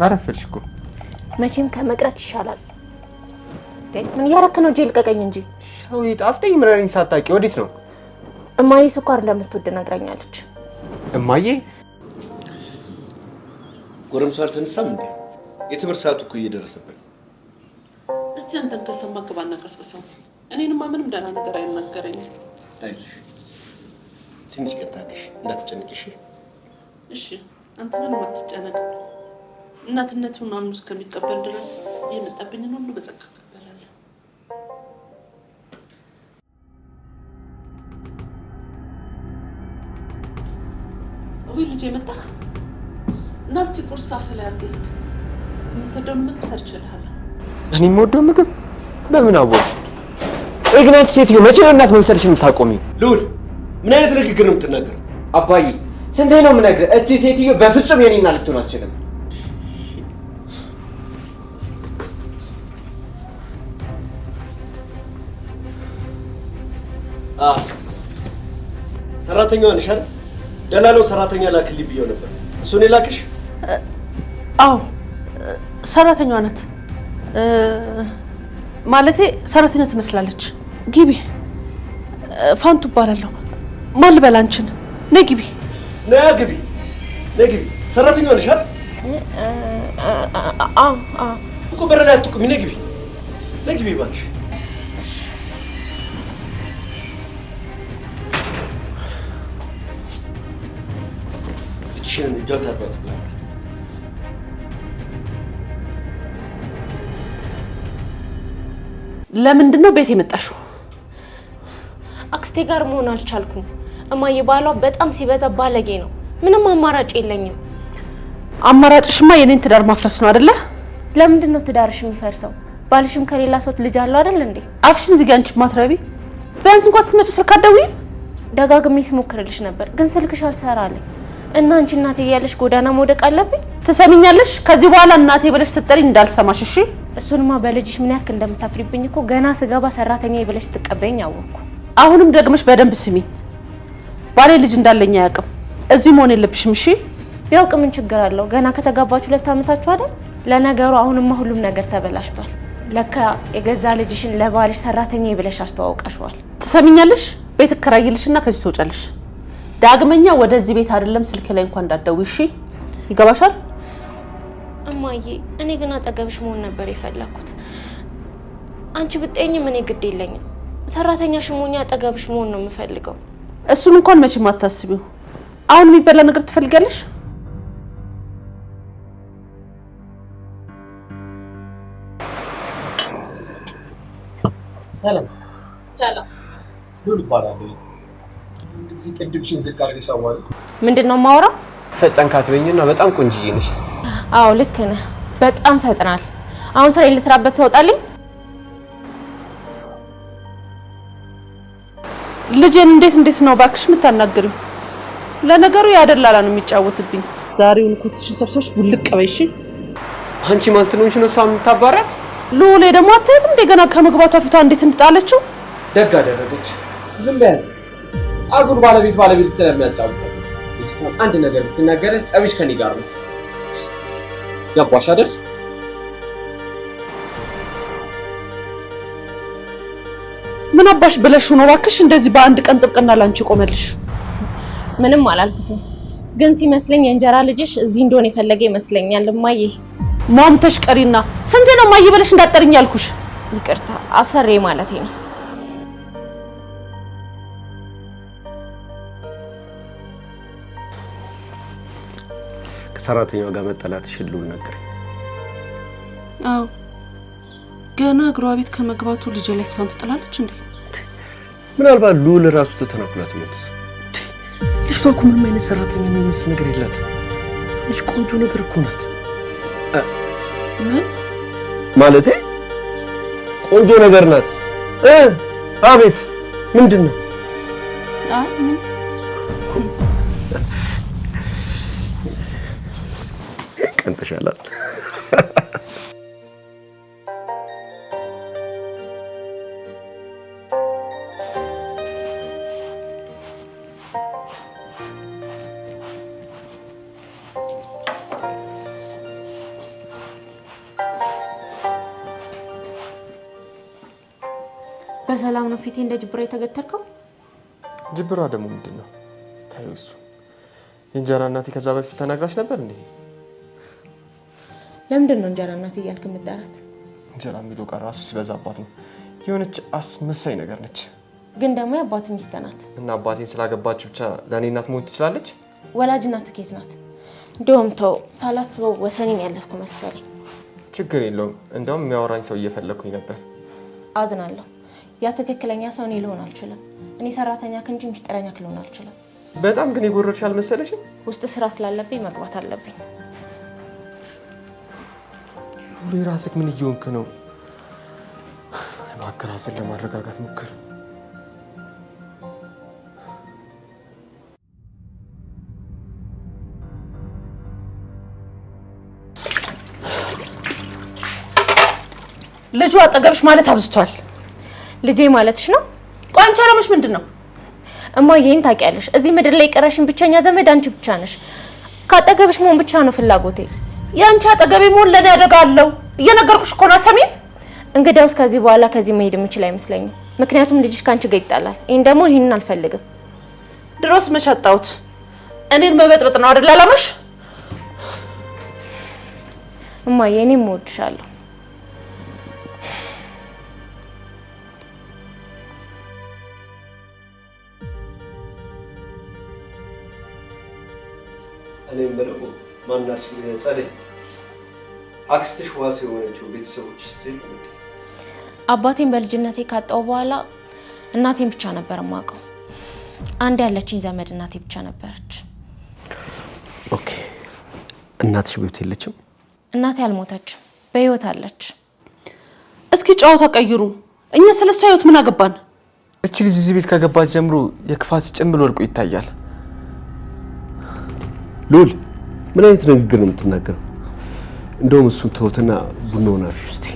አረፈልሽ እኮ መቼም ከመቅረት ይሻላል። ምን ያረክ ነው? ጄል ቀቀኝ እንጂ ሻው ይጣፍጠኝ። ምራሪን ሳታቂ ወዴት ነው? እማዬ ስኳር እንደምትወድ ነግራኛለች። እማዬ ጎረምሳ አልተነሳም እንዴ? የትምህርት ሰዓቱ እኮ እየደረሰብን። እስቲ አንተን ከሰማ ግባና ቀስቅሰው። እኔንማ ምንም ደህና ነገር አይናገረኝም። አይዞሽ ትንሽ ቀጣለሽ፣ እንዳትጨነቂሽ። እሺ አንተ ምንም አትጨነቅ። እናትነቱን አምኖ እስከሚቀበል ድረስ የመጣብኝን ሁሉ በጸጋ እቀበላለሁ። ወይ ልጄ መጣ እና እስቲ ቁርስ አፈላ አድርገህ የምትወደው ምግብ ሰርችልሃለሁ። እኔ የምወደው ምግብ በምን አወቅሽ? እግናት ሴትዮ መቼ ነው እናት መምሰልሽ የምታቆሚው? ልዑል ምን አይነት ንግግር ነው የምትናገረው? አባዬ ስንቴ ነው የምነግርህ? እቺ ሴትዮ በፍጹም የኔና ልትሆን አትችልም። ሰራተኛዋ ነሽ አይደል? ደላላው ሰራተኛ ላክልኝ ብዬው ነበር። እሱን ላክሽ? አዎ ሰራተኛዋ ናት። ማለቴ ሰራተኛ ትመስላለች። ግቢ። ፋንቱ እባላለሁ። ማን ልበል አንቺን? ነይ ግቢ። ነይ ግቢ፣ ነይ ግቢ። ሰራተኛዋ ነሽ አይደል? እኮ በር ላይ አትቁሚ። ነይ ግቢ፣ ነይ ግቢ እባክሽ። እቺን እጇን ታጥባት ብላ ለምንድን ነው ቤት የመጣሽው? አክስቴ ጋር መሆን አልቻልኩም። እማዬ ባሏ በጣም ሲበዛ ባለጌ ነው። ምንም አማራጭ የለኝም። አማራጭሽማ የኔን ትዳር ማፍረስ ነው አይደለ? ለምንድን ነው ትዳርሽ የሚፈርሰው? ባልሽም ከሌላ ሰው ልጅ አለው አይደል እንዴ? አፍሽን ዝጊ አንቺ ማትረቢ። ቢያንስ እንኳን ስትመጪ ስልክ አትደውይም? ደጋግሜ ስሞክርልሽ ነበር ግን ስልክሽ አልሰራልኝ እና አንቺ እናቴ እያለሽ ጎዳና መውደቅ አለብኝ? ትሰሚኛለሽ? ከዚህ በኋላ እናቴ ብለሽ ስትጠሪኝ እንዳልሰማሽ እሺ? እሱንማ በልጅሽ ምን ያክል እንደምታፍሪብኝ እኮ ገና ስገባ ሰራተኛ ብለሽ ትቀበይኝ አወቅኩ። አሁንም ደግመሽ በደንብ ስሚ። ባሌ ልጅ እንዳለኝ አያውቅም። እዚህ መሆን የለብሽም እሺ? ቢያውቅ ምን ችግር አለው? ገና ከተጋባችሁ 2 ዓመታችሁ አይደል? ለነገሩ አሁንማ ሁሉም ነገር ተበላሽቷል። ለካ የገዛ ልጅሽን ለባልሽ ሰራተኛ ብለሽ አስተዋውቀሽዋል። ትሰሚኛለሽ? ቤት እከራይልሽና ከዚህ ትወጫለሽ። ዳግመኛ ወደዚህ ቤት አይደለም ስልክ ላይ እንኳን እንዳትደውይ እሺ? ይገባሻል? እማዬ እኔ ግን አጠገብሽ መሆን ነበር የፈለኩት። አንቺ ብትጠይኝም እኔ ግድ የለኝም። ሰራተኛሽ ሞኛ አጠገብሽ መሆን ነው የምፈልገው። እሱን እንኳን መቼም አታስቢው። አሁን የሚበላ ነገር ትፈልጋለሽ? ሰላም ሰላም። ልዑል እባላለሁ። እዚህ ቅድምሽን ዝቅ አድርገሽ አዋሪ። ምንድነው የማወራው? ፈጠንካት በይኝና በጣም ቆንጅዬ ነሽ። አዎ ልክ ነህ። በጣም ፈጥናል። አሁን ስራ ልስራበት ተወጣልኝ። ልጄን እንዴት ነው ባክሽ የምታናግሪው? ለነገሩ ያደላላ ነው የሚጫወትብኝ። ዛሬውን ኮትሽን ሰብሰብሽ ውልቅ በይ እሺ? አንቺ ማን ስለሆንሽ ነው እሷን የምታባሪያት? ልዑል ደግሞ አታያትም እንደገና ከመግባቷ ፊቷ እንዴት እንድጣለችው? ደግ አደረገች። ዝም በያት። አጉል ባለቤት ስለሚያጫውታት ልጅቷን አንድ ነገር ብትናገር ጸብሽ ከኔ ጋር ነው። ገባሽ አይደል? ምን አባሽ ብለሽ ነው ባክሽ እንደዚህ በአንድ ቀን ጥብቅና ላንቺ ቆመልሽ? ምንም አላልኩትም፣ ግን ሲመስለኝ የእንጀራ ልጅሽ እዚህ እንደሆነ የፈለገ ይመስለኛል። እማዬ ሟምተሽ ቀሪና ስንቴ ነው እማዬ ብለሽ እንዳትጠሪኝ ያልኩሽ? ይቅርታ አሰሬ ማለቴ ነው። ከሰራተኛዋ ጋር መጣላትሽን ልዑል ነገረኝ። አዎ ገና እግሯ ቤት ከመግባቱ ልጄ ላይ ፊቷን ትጥላለች እንዴ? ምናልባት ልዑል ራሱ ተተናኩላት ይመስል። ልጅቷ እኮ ምንም አይነት ሰራተኛ የሚመስል ነገር የላትም። ልጅ ቆንጆ ነገር እኮ ናት። ምን ማለቴ? ቆንጆ ነገር ናት። አቤት ምንድን ነው? ቀንተሻላል። በሰላም ነው ፊቴ እንደ ጅብራ የተገተርከው? ጅብራ ደግሞ ምንድነው? ታየው እሱ የእንጀራ እናቴ ከዛ በፊት ተናግራሽ ነበር እንዴ? ለምንድን ነው እንጀራ እናቴ እያልክ የምትጠራት? እንጀራ የሚለው ቃል ራሱ ሲበዛባት ነው። የሆነች አስመሳይ ነገር ነች። ግን ደግሞ የአባት ሚስት ናት እና አባቴን ስላገባች ብቻ ለእኔ እናት መሆን ትችላለች? ወላጅ እናት ኬት ናት? እንደውም ተው ሳላስበው ወሰኔን ያለፍኩ መሰለኝ። ችግር የለውም። እንደውም የሚያወራኝ ሰው እየፈለኩኝ ነበር። አዝናለሁ። ያ ትክክለኛ ሰው እኔ ልሆን አልችልም። እኔ ሰራተኛ እንጂ ሚስጥረኛ ልሆን አልችልም። በጣም ግን የጎረድሽ አልመሰለሽም? ውስጥ ስራ ስላለብኝ መግባት አለብኝ። ሁሌ ራስክ ምን እየሆንክ ነው? እባክህ ራስን ለማረጋጋት ሞክር። ልጁ አጠገብሽ ማለት አብዝቷል። ልጄ ማለትሽ ነው? ቆይ አንቺ አላማሽ ምንድነው? እማዬን ታውቂያለሽ። እዚህ ምድር ላይ ቀረሽን ብቸኛ ዘመድ አንቺ ብቻ ነሽ። ካጠገብሽ መሆን ብቻ ነው ፍላጎቴ። ያንቺ አጠገቤ መሆን ለኔ ያደጋለው እየነገርኩሽ እኮ ነው። አሰሚም እንግዲያውስ ከዚህ በኋላ ከዚህ መሄድ የምችል አይመስለኝም። ምክንያቱም ልጅሽ ካንቺ ጋር ይጣላል። ይሄንን አልፈልግም። ድሮስ መሻጣውት እኔን መበጥበጥ ነው አይደል አላማሽ? እማዬ እኔም እወድሻለሁ። እኔም ብለው ማናሽ ጸደይ አክስትሽ ዋስ የሆነችው ቤተሰቦች ሲል አባቴን በልጅነቴ ካጣው በኋላ እናቴን ብቻ ነበር የማውቀው። አንድ ያለችኝ ዘመድ እናቴ ብቻ ነበረች። ኦኬ። እናትሽ በህይወት የለችም? እናቴ አልሞተችም፣ በህይወት አለች። እስኪ ጨዋታ ቀይሩ። እኛ ስለሷ ህይወት ምን አገባን? እቺ ልጅ እዚህ ቤት ከገባች ጀምሮ የክፋት ጭንብል ወርቆ ይታያል። ሉል ምን አይነት ንግግር ነው የምትናገረው? እንደውም እሱ ተውትና ቡናውን አፍይ እስቲ።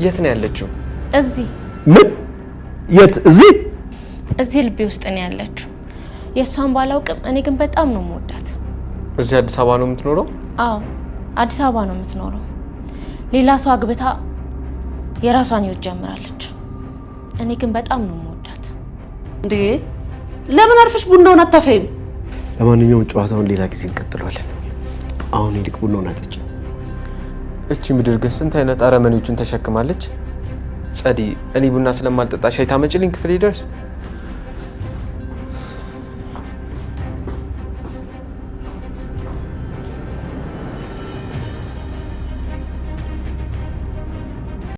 የት ነው ያለችው? እዚህ። ምን? የት? እዚህ? እዚህ ልቤ ውስጥ ነው ያለችው። የእሷን ባላውቅም እኔ ግን በጣም ነው የምወዳት። እዚህ አዲስ አበባ ነው የምትኖረው? አዎ አዲስ አበባ ነው የምትኖረው። ሌላ ሰው አግብታ የራሷን ህይወት ጀምራለች። እኔ ግን በጣም ነው የምወዳት። እንዴ ለምን አርፈሽ ቡናውን አታፈይም? ለማንኛውም ጨዋታውን ሌላ ጊዜ እንቀጥላለን። አሁን ይልቅ ቡናውን አጥጭ። እቺ ምድር ግን ስንት አይነት አረመኔዎችን ተሸክማለች። ጸዲ፣ እኔ ቡና ስለማልጠጣ ሻይ ታመጭልኝ ክፍል ይደርስ?